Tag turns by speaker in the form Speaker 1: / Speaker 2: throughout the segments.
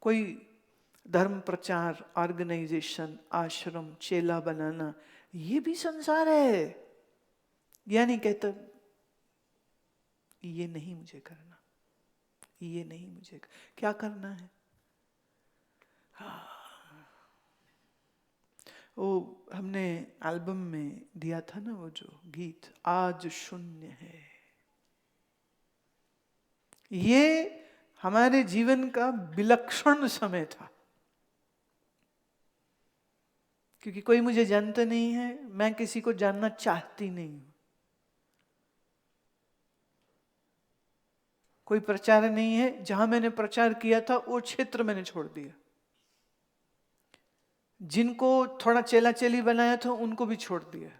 Speaker 1: कोई धर्म प्रचार, ऑर्गेनाइजेशन, आश्रम, चेला बनाना, ये भी संसार है। यानी कहता ये नहीं मुझे करना, ये नहीं मुझे क्या करना है। वो हमने एल्बम में दिया था ना वो जो गीत, आज शून्य है, ये हमारे जीवन का विलक्षण समय था। क्योंकि कोई मुझे जानता नहीं है, मैं किसी को जानना चाहती नहीं हूं, कोई प्रचार नहीं है। जहां मैंने प्रचार किया था वो क्षेत्र मैंने छोड़ दिया, जिनको थोड़ा चेला चेली बनाया था उनको भी छोड़ दिया,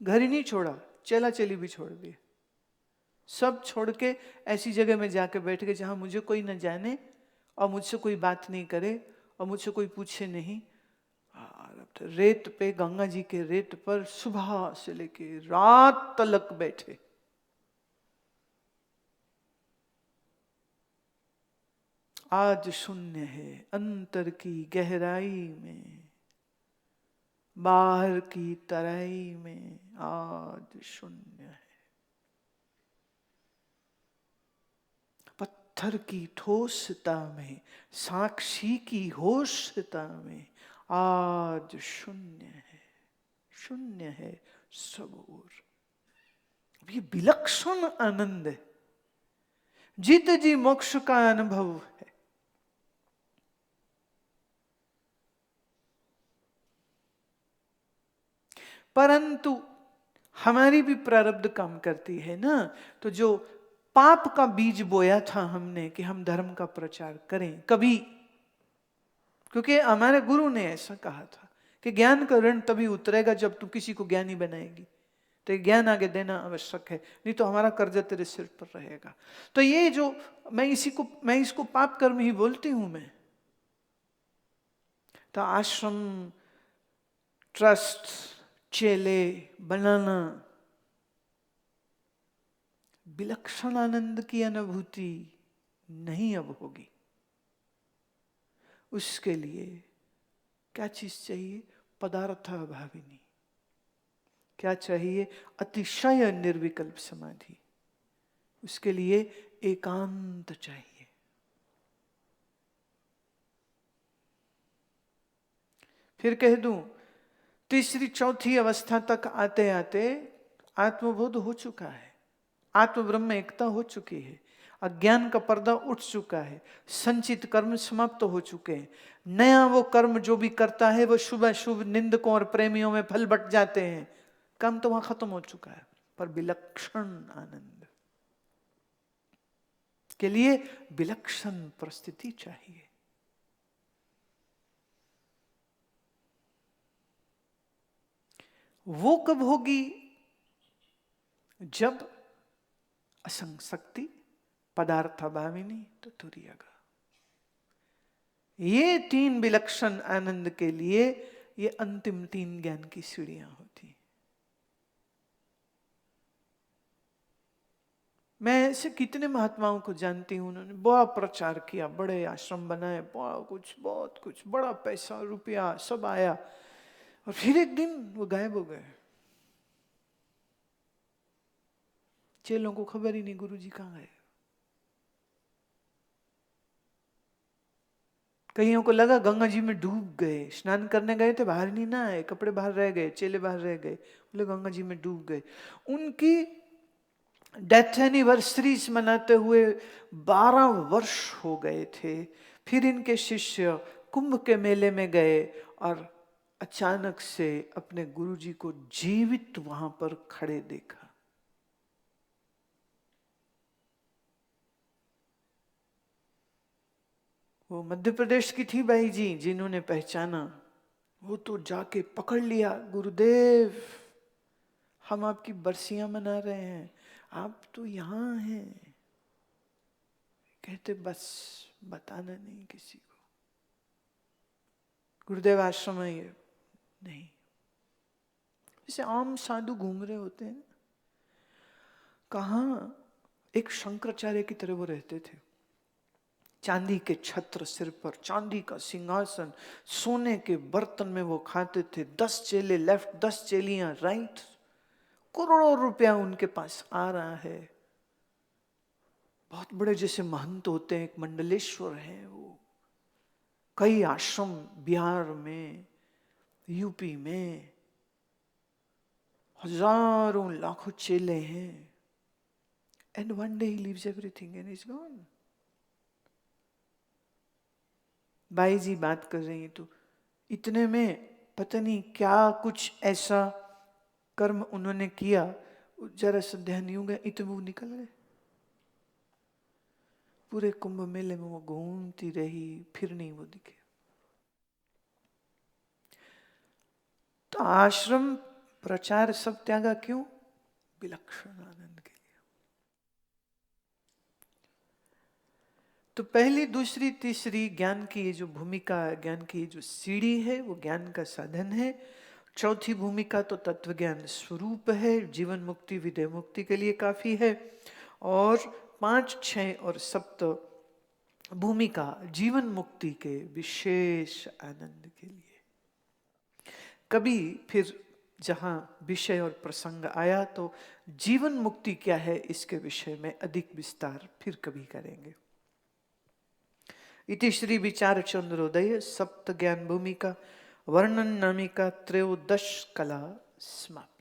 Speaker 1: घर ही नहीं छोड़ा, चेला चेली भी छोड़ दिया, सब छोड़ के ऐसी जगह में जाके बैठ गए जहां मुझे कोई न जाने और मुझसे कोई बात नहीं करे और मुझसे कोई पूछे नहीं। रेत पे, गंगा जी के रेत पर सुबह से लेके रात तक बैठे। आज शून्य है अंतर की गहराई में, बाहर की तराई में आज शून्य है। पत्थर की ठोसता में, साक्षी की होशता में आज शून्य है, शून्य है सब ओर। ये विलक्षण आनंद है, जीत जी मोक्ष का अनुभव है। परंतु हमारी भी प्रारब्ध काम करती है ना। तो जो पाप का बीज बोया था हमने कि हम धर्म का प्रचार करें कभी, क्योंकि हमारे गुरु ने ऐसा कहा था कि ज्ञान का ऋण तभी उतरेगा जब तू किसी को ज्ञानी बनाएगी, तो ज्ञान आगे देना आवश्यक है, नहीं तो हमारा कर्जा तेरे सिर पर रहेगा। तो ये जो मैं इसको पाप कर्म ही बोलती हूं मैं। तो आश्रम, ट्रस्ट, चेले बनाना, विलक्षण आनंद की अनुभूति नहीं अब होगी। उसके लिए क्या चीज चाहिए? पदार्थाभाविनी। क्या चाहिए? अतिशय निर्विकल्प समाधि। उसके लिए एकांत चाहिए। फिर कह दूं, तीसरी चौथी अवस्था तक आते आते आत्मबोध हो चुका है, आत्म ब्रह्म एकता हो चुकी है, अज्ञान का पर्दा उठ चुका है, संचित कर्म समाप्त हो चुके हैं। नया वो कर्म जो भी करता है वो शुभ शुभ निंदकों और प्रेमियों में फल बट जाते हैं। काम तो वहां खत्म हो चुका है, पर विलक्षण आनंद के लिए विलक्षण परिस्थिति चाहिए। वो कब होगी? जब असंग शक्ति, पदार्थाभाविनी तो तुरियगा। ये तीन विलक्षण आनंद के लिए ये अंतिम तीन ज्ञान की सीढ़ियां होती। मैं ऐसे कितने महात्माओं को जानती हूं, उन्होंने बड़ा प्रचार किया, बड़े आश्रम बनाए, बहुत कुछ बड़ा पैसा रुपया सब आया, और फिर एक दिन वो गायब हो गए। चेलों को खबर ही नहीं गुरुजी कहाँ गए। कईयों को लगा गंगा जी में डूब गए, स्नान करने गए थे, बाहर नहीं ना आए, कपड़े बाहर रह गए, चेले बाहर रह गए, बोले गंगा जी में डूब गए। उनकी डेथ एनिवर्सरीज मनाते हुए 12 वर्ष हो गए थे। फिर इनके शिष्य कुंभ के मेले में गए और अचानक से अपने गुरुजी को जीवित वहां पर खड़े देखा। वो मध्य प्रदेश की थी बाई जी, जिन्होंने पहचाना, वो तो जाके पकड़ लिया, गुरुदेव हम आपकी बरसियां मना रहे हैं, आप तो यहां हैं। कहते बस बताना नहीं किसी को। गुरुदेव आश्रम है ये नहीं, जैसे आम साधु घूम रहे होते हैं। कहाँ एक शंकराचार्य की तरह वो रहते थे, चांदी के छत्र सिर पर, चांदी का सिंहासन, सोने के बर्तन में वो खाते थे। 10 चेले लेफ्ट, 10 चेलियां राइट, करोड़ों रुपया उनके पास आ रहा है। बहुत बड़े जैसे महंत होते हैं, एक मंडलेश्वर है वो, कई आश्रम बिहार में, यूपी में, हजारों लाखों चेले हैं। And one day he leaves everything and is gone. बाई जी बात कर रही हैं तो इतने में पता नहीं क्या कुछ ऐसा कर्म उन्होंने किया, जरा सा ध्यान यूं गया, इतने वो निकल गए। पूरे कुंभ मेले में वो घूमती रही, फिर नहीं वो दिखे। तो आश्रम प्रचार सब त्यागा क्यों? विलक्षण आनंद के लिए। तो पहली, दूसरी, तीसरी ज्ञान की ये जो भूमिका, ज्ञान की जो सीढ़ी है वो ज्ञान का साधन है। चौथी भूमिका तो तत्व ज्ञान स्वरूप है, जीवन मुक्ति विदेह मुक्ति के लिए काफी है। और 5, 6 और 7 भूमिका जीवन मुक्ति के विशेष आनंद के लिए। कभी फिर जहाँ विषय और प्रसंग आया तो जीवन मुक्ति क्या है इसके विषय में अधिक विस्तार फिर कभी करेंगे। इति श्री विचार चंद्रोदय सप्त ज्ञान भूमिका वर्णन नामिका 13 कला समाप्त।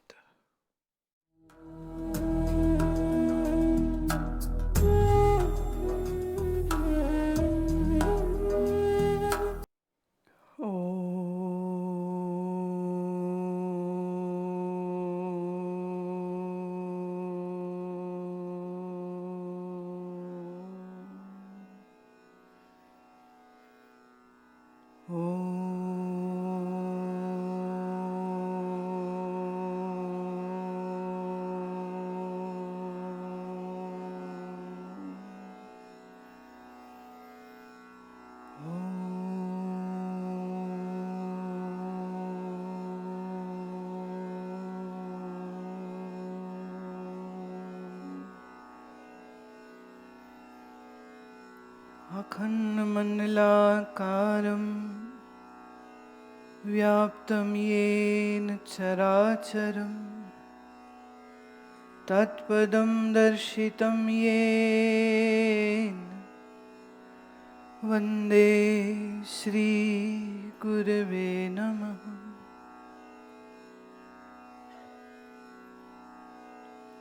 Speaker 1: अखण्डमण्डलाकारं व्याप्तं येन चराचरं तत्पदं दर्शितं येन वन्दे श्रीगुरवे नमः।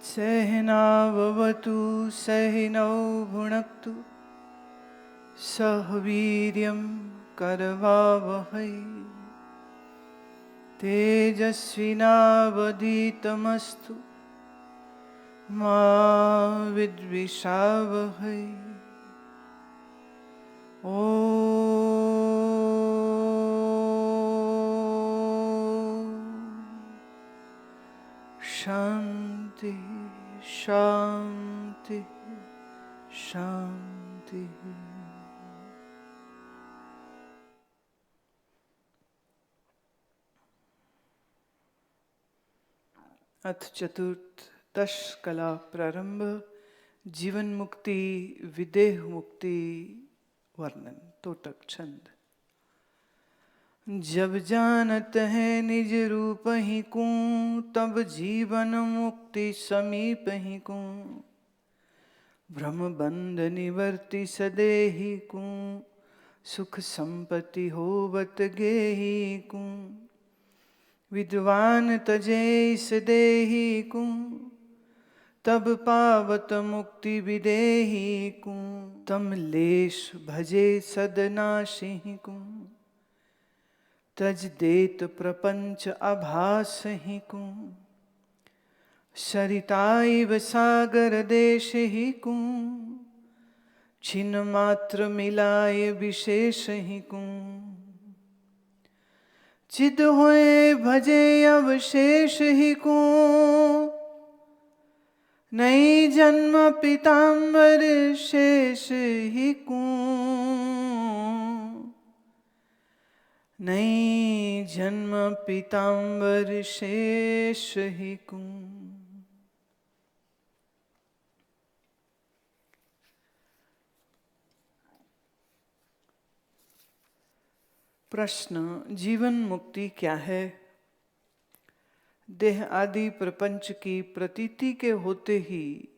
Speaker 1: सहनाववतु सहनौ भुनक्तु सह वीर्यं करवावहै तेजस्विनावधीतमस्तु मा विद्विषावहै। ॐ शान्ति शान्ति शान्ति। अथ चतुर्थ 10 कला प्रारंभ जीवन मुक्ति विदेह मुक्ति वर्णन। तोटक छंद। जब जानत है निज रूप ही को तब जीवन मुक्ति समीप ही को भ्रम बंध निवर्ति सदेही को सुख संपत्ति होवत गेही को विद्वान तजे इस देही को तब पावत मुक्ति विदेही को तम लेश भजे सदनाशी को तज देत प्रपंच अभास ही को सरिताइव सागर देश ही को छिन्न मात्र मिलाए विशेष ही को चिद होए भजे अवशेष ही को नई जन्म पीताम्बर शेष ही को नई जन्म पीताम्बर शेष ही को। प्रश्न, जीवन मुक्ति क्या है? देह आदि प्रपंच की प्रतीति के होते ही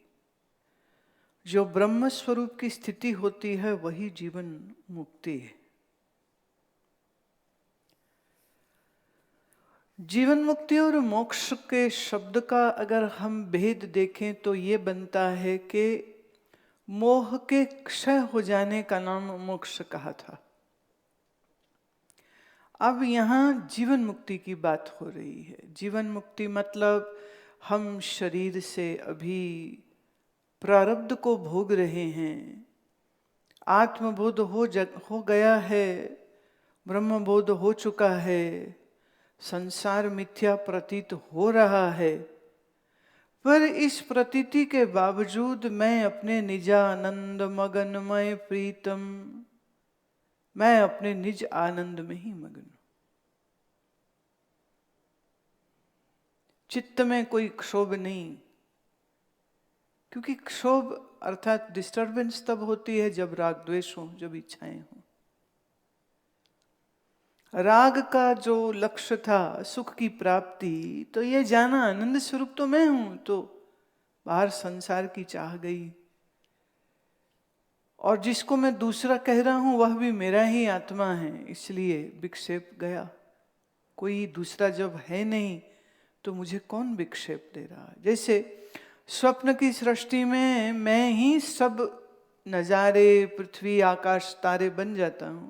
Speaker 1: जो ब्रह्म स्वरूप की स्थिति होती है वही जीवन मुक्ति है। जीवन मुक्ति और मोक्ष के शब्द का अगर हम भेद देखें तो ये बनता है कि मोह के क्षय हो जाने का नाम मोक्ष कहा था। अब यहाँ जीवन मुक्ति की बात हो रही है। जीवन मुक्ति मतलब हम शरीर से अभी प्रारब्ध को भोग रहे हैं, आत्मबोध हो गया है, ब्रह्मबोध हो चुका है, संसार मिथ्या प्रतीत हो रहा है, पर इस प्रतीति के बावजूद मैं अपने निजानंद मगनमय प्रीतम, मैं अपने निज आनंद में ही मगन हूं। चित्त में कोई क्षोभ नहीं, क्योंकि क्षोभ अर्थात डिस्टर्बेंस तब होती है जब राग द्वेष हो, जब इच्छाएं हो। राग का जो लक्ष्य था सुख की प्राप्ति, तो ये जाना आनंद स्वरूप तो मैं हूं, तो बाहर संसार की चाह गई, और जिसको मैं दूसरा कह रहा हूं वह भी मेरा ही आत्मा है, इसलिए विक्षेप गया। कोई दूसरा जब है नहीं तो मुझे कौन विक्षेप दे रहा है? जैसे स्वप्न की सृष्टि में मैं ही सब नजारे, पृथ्वी, आकाश, तारे बन जाता हूं,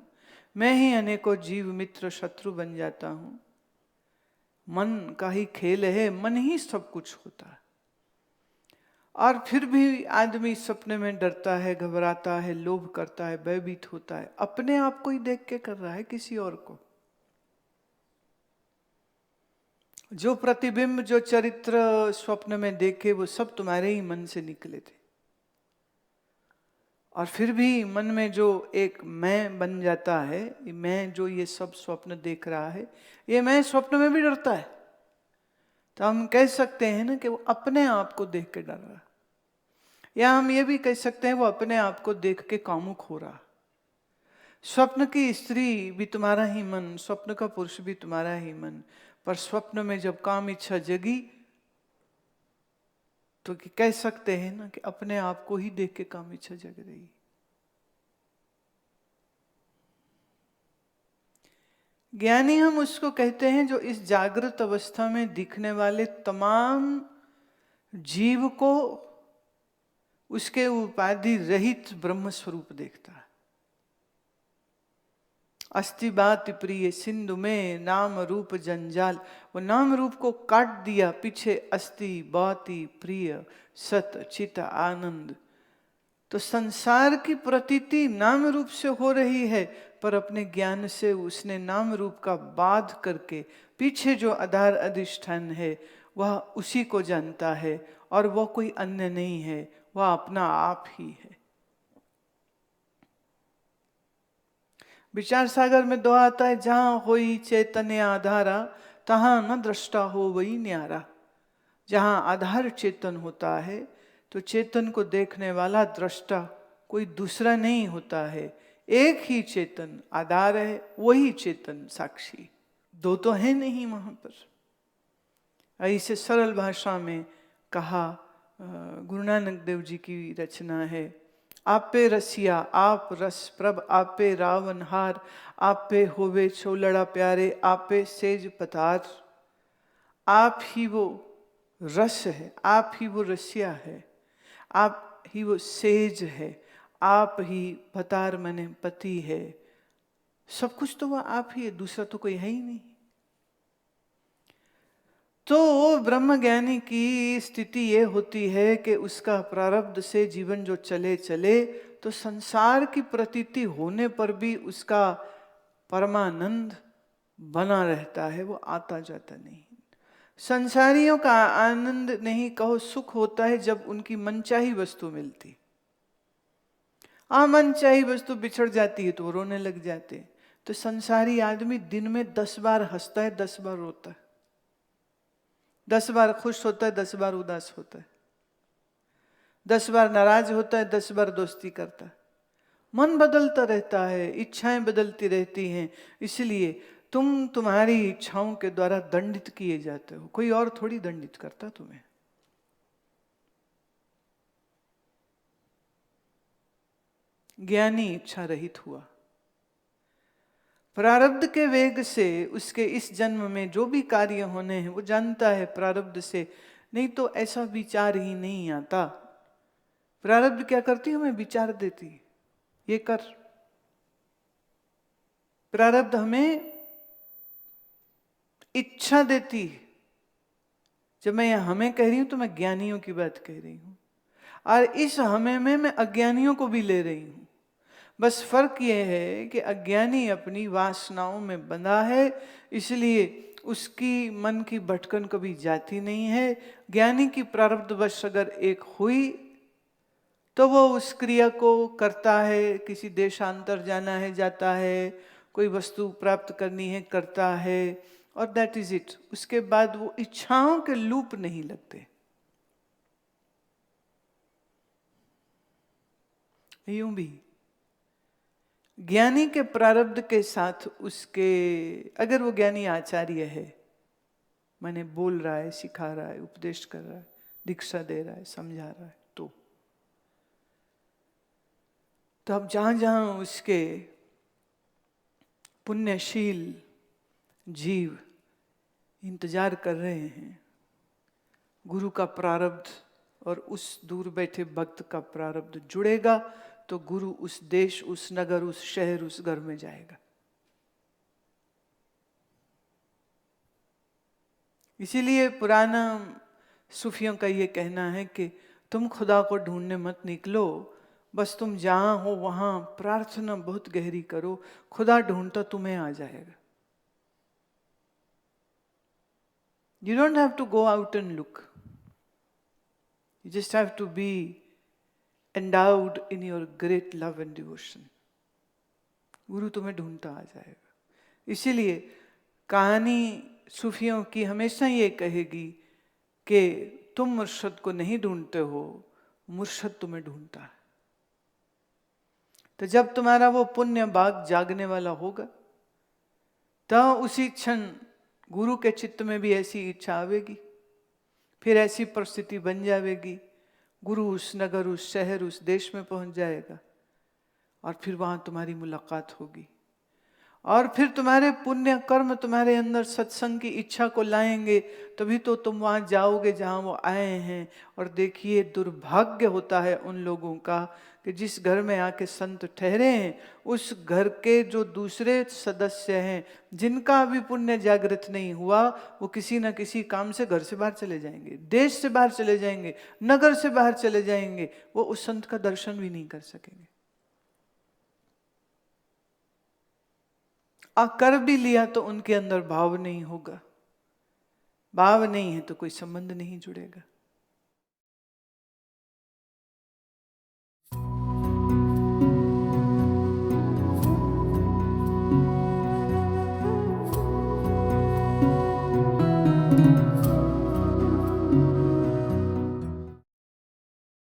Speaker 1: मैं ही अनेकों जीव मित्र शत्रु बन जाता हूं। मन का ही खेल है, मन ही सब कुछ होता है। और फिर भी आदमी सपने में डरता है, घबराता है, लोभ करता है, भयभीत होता है। अपने आप को ही देख के कर रहा है, किसी और को। जो प्रतिबिंब, जो चरित्र स्वप्न में देखे वो सब तुम्हारे ही मन से निकले थे। और फिर भी मन में जो एक मैं बन जाता है, मैं जो ये सब स्वप्न देख रहा है, ये मैं स्वप्न में भी डरता है। तो हम कह सकते हैं ना कि वो अपने आप को देख के डर रहा, या हम ये भी कह सकते हैं वो अपने आप को देख के कामुक हो रहा। स्वप्न की स्त्री भी तुम्हारा ही मन, स्वप्न का पुरुष भी तुम्हारा ही मन, पर स्वप्न में जब काम इच्छा जगी तो कह सकते हैं ना कि अपने आप को ही देख के काम इच्छा जग रही। ज्ञानी हम उसको कहते हैं जो इस जागृत अवस्था में दिखने वाले तमाम जीव को उसके उपाधि रहित ब्रह्म स्वरूप देखता है। अस्ति बात प्रिय सिंधु में नाम रूप जंजाल, वो नाम रूप को काट दिया, पीछे अस्ति बाति प्रिय सत चित आनंद। तो संसार की प्रतीति नाम रूप से हो रही है, पर अपने ज्ञान से उसने नाम रूप का बाध करके पीछे जो आधार अधिष्ठान है वह उसी को जानता है, और वह कोई अन्य नहीं है, वह अपना आप ही है। विचार सागर में दोहा आता है, जहां होई चैतन्य आधारा तहां न दृष्टा हो वही न्यारा। जहां आधार चेतन होता है तो चेतन को देखने वाला दृष्टा कोई दूसरा नहीं होता है, एक ही चेतन आधार है, वही चेतन साक्षी। दो तो है नहीं वहां पर। ऐसे सरल भाषा में कहा, गुरु नानक देव जी की रचना है। आप पे रसिया आप रस प्रभ, आप पे रावण हार, आप पे होवे छोलड़ा प्यारे, आप पे सेज पतार। आप ही वो रस है, आप ही वो रसिया है, आप ही वो सेज है, आप ही पतार मने पति है। सब कुछ तो वह आप ही है, दूसरा तो कोई है ही नहीं। तो ब्रह्मज्ञानी की स्थिति ये होती है कि उसका प्रारब्ध से जीवन जो चले चले, तो संसार की प्रतीति होने पर भी उसका परमानंद बना रहता है, वो आता जाता नहीं। संसारियों का आनंद नहीं कहो सुख होता है जब उनकी मनचाही वस्तु मिलती। मनचाही वस्तु बिछड़ जाती है तो वो रोने लग जाते। तो संसारी आदमी दिन में 10 बार हंसता है, 10 बार रोता है, 10 बार खुश होता है, 10 बार उदास होता है, 10 बार नाराज होता है, 10 बार दोस्ती करता है। मन बदलता रहता है, इच्छाएं बदलती रहती हैं, इसलिए तुम तुम्हारी इच्छाओं के द्वारा दंडित किए जाते हो, कोई और थोड़ी दंडित करता तुम्हें। ज्ञानी इच्छा रहित हुआ, प्रारब्ध के वेग से उसके इस जन्म में जो भी कार्य होने हैं वो जानता है प्रारब्ध से, नहीं तो ऐसा विचार ही नहीं आता। प्रारब्ध क्या करती है? हमें विचार देती, ये कर। प्रारब्ध हमें इच्छा देती है। जब मैं यह हमें कह रही हूं तो मैं ज्ञानियों की बात कह रही हूं, और इस हमें में मैं अज्ञानियों को भी ले रही हूं। बस फर्क यह है कि अज्ञानी अपनी वासनाओं में बंधा है, इसलिए उसकी मन की भटकन कभी जाती नहीं है। ज्ञानी की प्रारब्धवश अगर एक हुई तो वो उस क्रिया को करता है, किसी देशांतर जाना है जाता है, कोई वस्तु प्राप्त करनी है करता है, और दैट इज इट। उसके बाद वो इच्छाओं के लूप नहीं लगते। यूं भी ज्ञानी के प्रारब्ध के साथ उसके, अगर वो ज्ञानी आचार्य है, माने बोल रहा है, सिखा रहा है, उपदेश कर रहा है, दीक्षा दे रहा है, समझा रहा है, तो अब जहां जहां उसके पुण्यशील जीव इंतजार कर रहे हैं गुरु का प्रारब्ध और उस दूर बैठे भक्त का प्रारब्ध जुड़ेगा, तो गुरु उस देश, उस नगर, उस शहर, उस घर में जाएगा। इसीलिए पुराना सूफियों का ये कहना है कि तुम खुदा को ढूंढने मत निकलो, बस तुम जहां हो वहां प्रार्थना बहुत गहरी करो, खुदा ढूंढता तुम्हें आ जाएगा। You don't have to go out and look. You just have to be endowed in your great love and devotion. गुरु तुम्हें ढूंढता आ जाएगा। इसीलिए कहानी सूफियों की हमेशा ये कहेगी कि तुम मुर्शद को नहीं ढूंढते हो, मुर्शद तुम्हें ढूंढता है। तो जब तुम्हारा वो पुण्य बाग जागने वाला होगा, तो उसी क्षण गुरु के चित्त में भी ऐसी इच्छा आवेगी, फिर ऐसी परिस्थिति बन जाएगी, गुरु उस नगर, उस शहर, उस देश में पहुंच जाएगा, और फिर वहां तुम्हारी मुलाकात होगी, और फिर तुम्हारे पुण्य कर्म तुम्हारे अंदर सत्संग की इच्छा को लाएंगे, तभी तो तुम वहां जाओगे जहां वो आए हैं। और देखिए, दुर्भाग्य होता है उन लोगों का कि जिस घर में आके संत ठहरे हैं, उस घर के जो दूसरे सदस्य हैं, जिनका अभी पुण्य जागृत नहीं हुआ, वो किसी न किसी काम से घर से बाहर चले जाएंगे, देश से बाहर चले जाएंगे, नगर से बाहर चले जाएंगे, वो उस संत का दर्शन भी नहीं कर सकेंगे। कर भी लिया तो उनके अंदर भाव नहीं होगा, भाव नहीं है तो कोई संबंध नहीं जुड़ेगा।